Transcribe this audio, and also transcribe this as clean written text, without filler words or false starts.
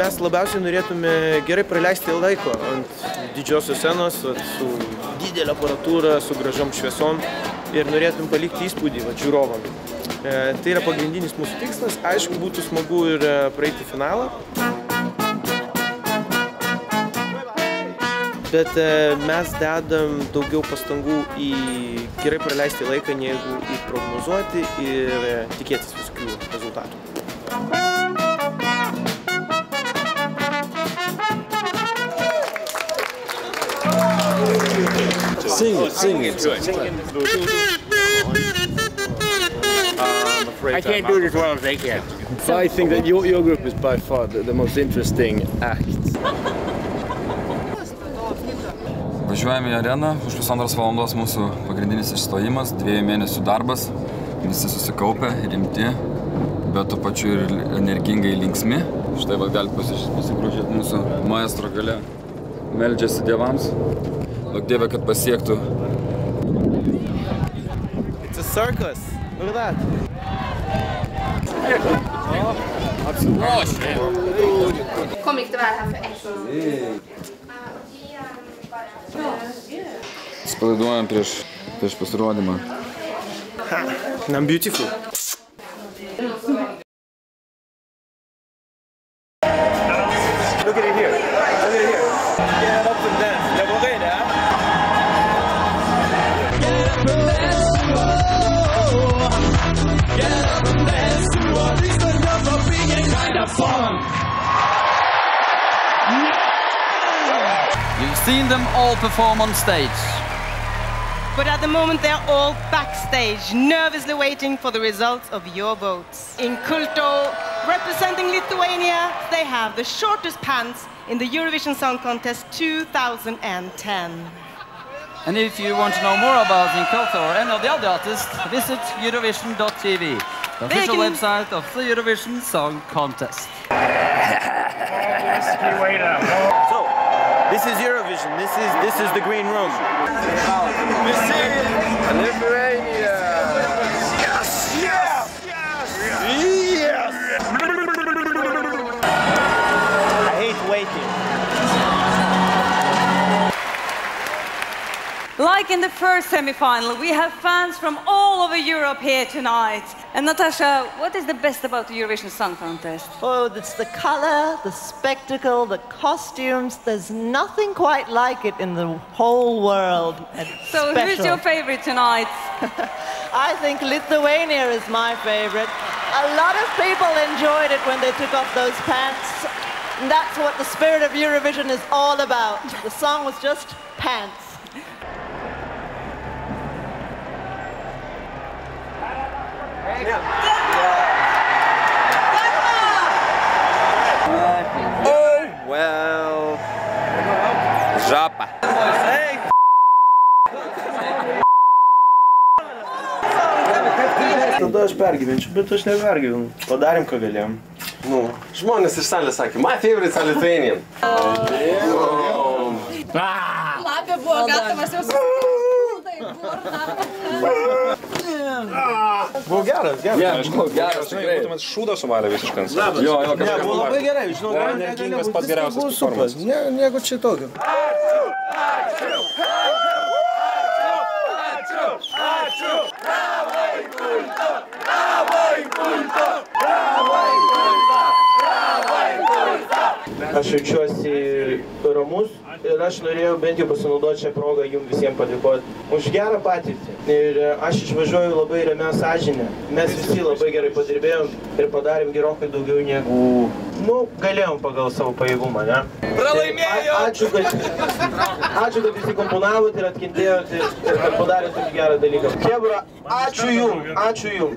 Mes labiausiai norėtume gerai praleisti laiko ant didžiosios scenos, su didelė aparatūra, su gražiom šviesom ir norėtum palikti įspūdį žiūrovam. Tai yra pagrindinis mūsų tikslas. Aišku, būtų smagu ir praeiti finalą. Bet mes dedam daugiau pastangų į gerai praleisti laiką, negu į prognozuoti ir tikėtis visokių rezultatų. Sing it. I can't do it as well as they can. So I think that your group is by far the most interesting act. Važiuojame į areną, už 1,5 valandos mūsų pagrindinis išstojimas, 2 mėnesių darbas, visi susikaupę, rimti, bet tuo pačiu ir energingai linksmi. Štai galite pasigrožėti mūsų maestro gale, meldžiasi dievams, daug dievė, kad pasiektų. It's a circus, look at that. Kom ikke det være her for ett. Spalaiduojam prieš pasirodymą. I'm beautiful. Look at it here. Look at it here. Get up and dance. Neblogai, ne? Get up and dance to what is the love of being kind of fun. You've seen them all perform on stage. But at the moment they're all backstage, nervously waiting for the results of your votes. In Kulto, representing Lithuania, they have the shortest pants in the Eurovision Song Contest 2010. And if you want to know more about Inkulto or any of the other artists, visit Eurovision.tv, the official website of the Eurovision Song Contest. So, this is Eurovision. This is the green room. We see Lithuania. Yes! Yes! Yes! Yes! I hate waiting. Like in the first semi-final, we have fans from all over Europe here tonight. And Natasha, what is the best about the Eurovision Song Contest? Oh, it's the color, the spectacle, the costumes. There's nothing quite like it in the whole world. So who's your favorite tonight? I think Lithuania is my favorite. A lot of people enjoyed it when they took off those pants. And that's what the spirit of Eurovision is all about. The song was just pants. Oh, well. Žapa. Hey! Tada aš pergyvenčiau, bet aš nepergyvenu. Padarėm, ką galėjom. Žmonės iš salės sakė, my favorite are Lithuanian. Lapė buvo gatavas jau su... Buvo geras, geras. Buvo geras, tikrai. Būtumėt šūdą sumalę visiškai. Jo, Ne, buvo labai gerai, žinau, Energingas pats geriausias performances. Nieko čia tokio. Aš jaučiuosi ramus ir aš norėjau bent jau pasinaudoti šią progą jums visiems padėkoti už gerą patirtį. Ir aš išvažiuoju labai ramia sąžine. Mes visi labai gerai padirbėjom ir padarėm gerokai daugiau negu, galėjom pagal savo pajėgumą, ne? Pralaimėjom! Ačiū, kad visi komponavot ir atkentėjot ir kad padarėt tokį gerą dalyką. Chebra, ačiū jum!